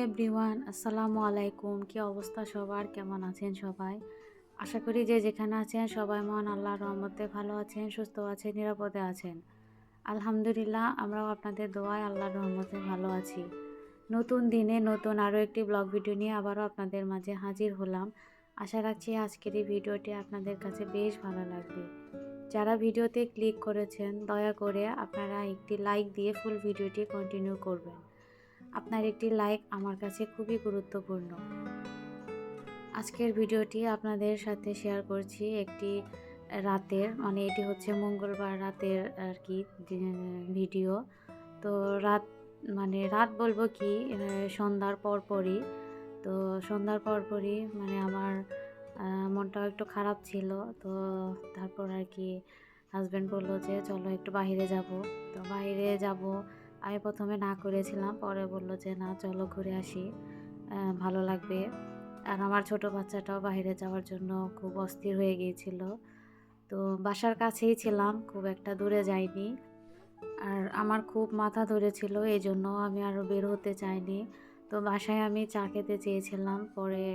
Everyone, আসসালামু আলাইকুম। কি অবস্থা সবার? কেমন আছেন সবাই? আশা করি যে যেখানে আছেন সবাই মহান আল্লাহর রহমতে ভালো আছেন, সুস্থ আছেন, নিরাপদে আছেন। আলহামদুলিল্লাহ, আমরাও আপনাদের দোয়ায় আল্লাহর রহমতে ভালো আছি। নতুন দিনে নতুন আরও একটি ব্লগ ভিডিও নিয়ে আবারও আপনাদের মাঝে হাজির হলাম। আশা রাখছি আজকের এই ভিডিওটি আপনাদের কাছে বেশ ভালো লাগবে। যারা ভিডিওতে ক্লিক করেছেন দয়া করে আপনারা একটি লাইক দিয়ে ফুল ভিডিওটি কন্টিনিউ করবেন। আপনার একটি লাইক আমার কাছে খুবই গুরুত্বপূর্ণ। আজকের ভিডিওটি আপনাদের সাথে শেয়ার করছি একটি রাতের, এটি হচ্ছে মঙ্গলবার রাতের আর কি ভিডিও। তো রাত রাত বলবো কি, সন্ধ্যার পরপরই। তো সন্ধ্যার পরপরই আমার মনটাও একটু খারাপ ছিল। তো তারপর আর কি হাজব্যান্ড বললো যে চলো একটু বাইরে যাব। তো বাইরে যাব আমি প্রথমে না করেছিলাম, পরে বললো যে না চলো ঘুরে আসি, ভালো লাগবে। আর আমার ছোট বাচ্চাটাও বাইরে যাওয়ার জন্য খুব অস্থির হয়ে গিয়েছিল। তো বাসার কাছেই ছিলাম, খুব একটা দূরে যাইনি। আর আমার খুব মাথা ধরেছিল, এই জন্য আমি আরও বের হতে চাইনি। তো বাসায় আমি চা খেতে চেয়েছিলাম, পরে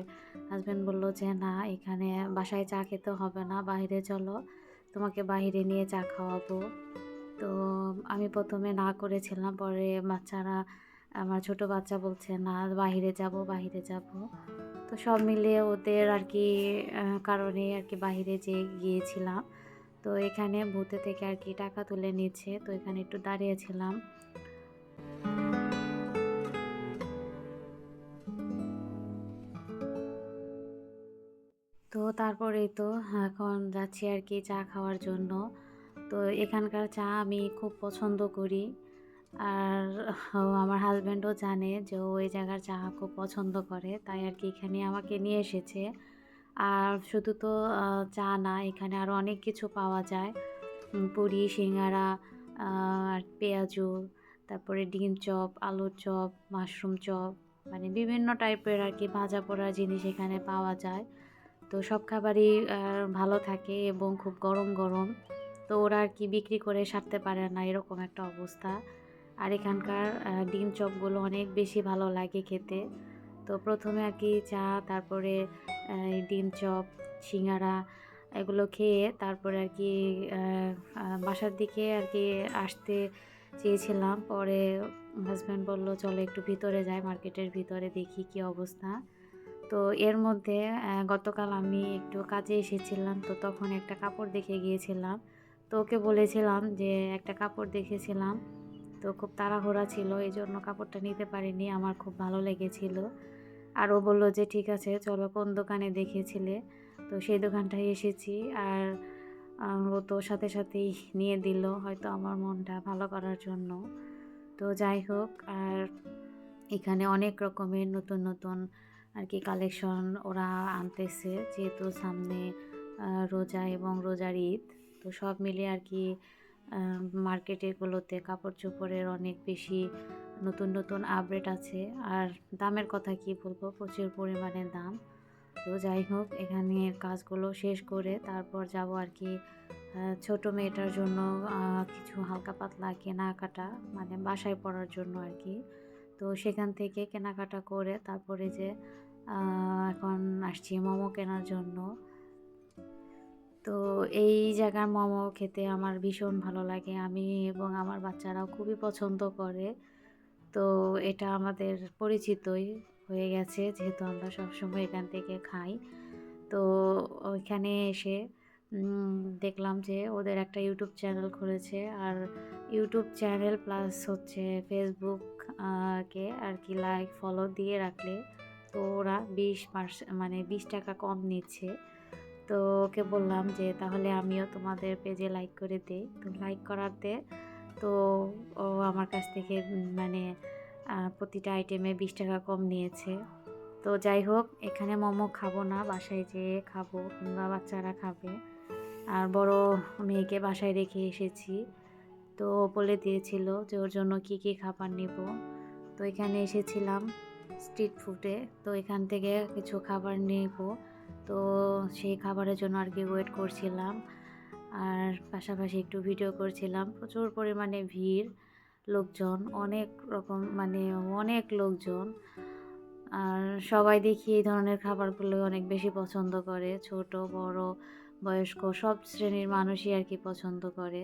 হাজব্যান্ড বললো যে না, এখানে বাসায় চা খেতে হবে না, বাইরে চলো, তোমাকে বাইরে নিয়ে চা খাওয়াবো। তো আমি প্রথমে না করেছিলাম, পরে আমার ছোট বাচ্চা বলছে না বাইরে যাব বাইরে যাব। তো সব মিলিয়ে ওদের আর কি কারণে আর কি বাইরে গিয়েছিলাম। তো এখানে ভূতে থেকে আর কি টাকা তুলে নিচ্ছে, তো এখানে একটু দাঁড়িয়েছিলাম। তো তারপরেই তো এখন যাচ্ছি আর কি চা খাওয়ার জন্য। তো এখানকার চা আমি খুব পছন্দ করি। আর আমার হাজব্যান্ডও জানে যে ও এই জায়গার চা খুব পছন্দ করে, তাই আর কি এখানে আমাকে নিয়ে এসেছে। আর শুধু তো চা না, এখানে আরও অনেক কিছু পাওয়া যায়। পুরি, সিঙ্গারা, আর পেঁয়াজু, তারপরে ডিম চপ, আলুর চপ, মাশরুম চপ, বিভিন্ন টাইপের আর কি ভাজা পোড়া জিনিস এখানে পাওয়া যায়। তো সব খাবারই ভালো থাকে এবং খুব গরম গরম। তো ওরা আর কি বিক্রি করে সারতে পারে না, এরকম একটা অবস্থা। আর এখানকার ডিম চপগুলো অনেক বেশি ভালো লাগে খেতে। তো প্রথমে আর কি চা, তারপরে ডিম চপ, সিঙ্গারা এগুলো খেয়ে তারপরে আর কি বাসার দিকে আর কি আসতে চেয়েছিলাম। পরে হাজব্যান্ড বললো চলো একটু ভিতরে যাই, মার্কেটের ভিতরে দেখি কি অবস্থা। তো এর মধ্যে গতকাল আমি একটু কাজে এসেছিলাম, তো তখন একটা কাপড় দেখে গিয়েছিলাম। তো ওকে বলেছিলাম যে একটা কাপড় দেখেছিলাম, তো খুব তাড়াহুড়া ছিল, এই জন্য কাপড়টা নিতে পারিনি, আমার খুব ভালো লেগেছিল। আর ও বললো যে ঠিক আছে চলো কোন দোকানে দেখেছিলে। তো সেই দোকানটায় এসেছি। আর ও তো সাথে সাথেই নিয়ে দিল, হয়তো আমার মনটা ভালো করার জন্য। তো যাই হোক, আর এখানে অনেক রকমের নতুন নতুন আর কি কালেকশন ওরা আনতেছে, যেহেতু সামনে রোজা এবং রোজার ঈদ। তো সব মিলিয়ে আর কি মার্কেটগুলোতে কাপড় চোপড়ের অনেক বেশি নতুন নতুন আপডেট আছে। আর দামের কথা কি বলবো, প্রচুর পরিমাণে দাম। তো যাই হোক, এখানে কাজগুলো শেষ করে তারপর যাব আর কি ছোট মেয়েটার জন্য কিছু হালকা পাতলা কেনাকাটা, বাসায় পরার জন্য আর কি। তো সেখান থেকে কেনাকাটা করে তারপরে যে এখন আসছি মোমো কেনার জন্য। তো এই জায়গার মোমো খেতে আমার ভীষণ ভালো লাগে, আমি এবং আমার বাচ্চারাও খুবই পছন্দ করে। তো এটা আমাদের পরিচিতই হয়ে গেছে, যেহেতু আমরা সবসময় এখান থেকে খাই। তো ওইখানে এসে দেখলাম যে ওদের একটা ইউটিউব চ্যানেল খুলেছে। আর ইউটিউব চ্যানেল প্লাস হচ্ছে ফেসবুক কে আর কি লাইক ফলো দিয়ে রাখলে তো ওরা 20 টাকা কম নিচ্ছে। তো ওকে বললাম যে তাহলে আমিও তোমাদের পেজে লাইক করে দেই। তো লাইক করাতে তো ও আমার কাছ থেকে প্রতিটা আইটেমে 20 টাকা কম নিয়েছে। তো যাই হোক, এখানে মোমো খাবো না, বাসায় যেয়ে খাবো, কিংবা বাচ্চারা খাবে। আর বড় মেয়েকে বাসায় রেখে এসেছি। তো বলে দিয়েছিল যে ওর জন্য কি কি খাবার নেব। তো এখানে এসেছিলাম স্ট্রিট ফুডে, তো এখান থেকে কিছু খাবার নেব। তো সেই খাবারের জন্য আর কি ওয়েট করছিলাম, আর পাশাপাশি একটু ভিডিও করছিলাম। প্রচুর পরিমাণে ভিড়, লোকজন অনেক রকম, অনেক লোকজন। আর সবাই দেখি এই ধরনের খাবারগুলো অনেক বেশি পছন্দ করে। ছোট, বড়, বয়স্ক সব শ্রেণীর মানুষই আরকি পছন্দ করে।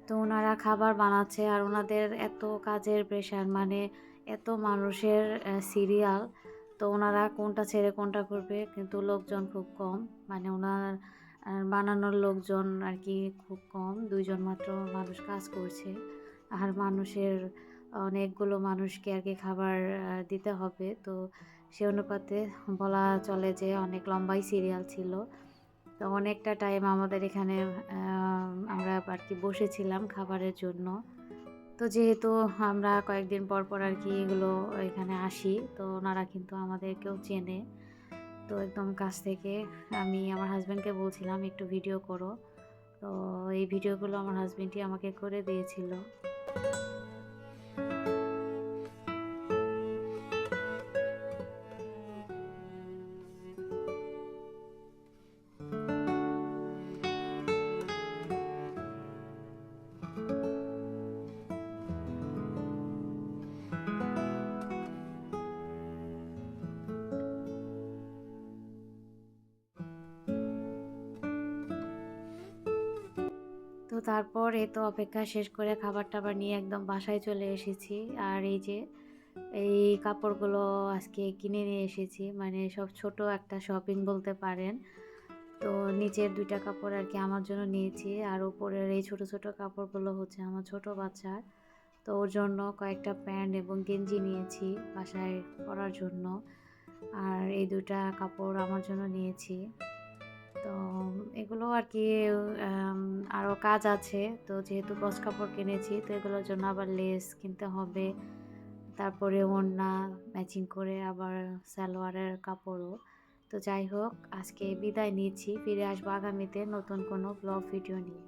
তো উনারা খাবার বানাচ্ছে আর উনাদের এত কাজের প্রেশার মানে এত মানুষের সিরিয়াল, তো উনারা কোনটা ছেড়ে কোনটা করবে কিন্তু লোকজন খুব কম। মানে উনার বানানোর লোকজন আরকি খুব কম। ২ জন মাত্র মানুষ কাজ করছে। আর মানুষের অনেকগুলো মানুষকে আরকি খাবার দিতে হবে। তো সে অনুপাতে বলা চলে যে অনেক লম্বাই সিরিয়াল ছিল। তো অনেকটা টাইম আমাদের এখানে আমরা আরকি বসেছিলাম খাবারের জন্য। তো যেহেতু আমরা কয়েকদিন পর, পর আরকি এগুলো এখানে আসি, তো ওনারা কিন্তু আমাদেরকেও চেনে। তো একদম কাছ থেকে আমি আমার হাসব্যান্ডকে বলছিলাম, "একটু ভিডিও করো।" তো এই ভিডিওগুলো আমার হাসব্যান্ডই আমাকে করে দিয়েছিল। তো তারপর এই তো অপেক্ষা শেষ করে খাবার-টাবার নিয়ে একদম বাসায় চলে এসেছি। আর এই যে এই কাপড়গুলো আজকে কিনে নিয়ে এসেছি। মানে সব ছোট একটা শপিং বলতে পারেন। তো নিচের ২ টা কাপড় আরকি আমার জন্য নিয়েছি। আর উপরের এই ছোট, ছোট কাপড়গুলো হচ্ছে আমার ছোট বাচ্চার। তো ওর জন্য কয়েকটা প্যান্ট এবং গেঞ্জি নিয়েছি বাসায় পরার জন্য। আর এই ২ টা কাপড় আমার জন্য নিয়েছি। তো এগুলো আরকি আম আরো কাজ আছে। তো যেহেতু গজ কাপড় কিনেছি তো এগুলোর জন্য আবার লেস কিনতে হবে। তারপরে ওড়না ম্যাচিং করে আবার সালোয়ারের কাপড়ও। তো যাই হোক আজকে বিদায় নিচ্ছি। ফিরে আসবো আগামীতে নতুন কোনো ব্লগ ভিডিও নিয়ে।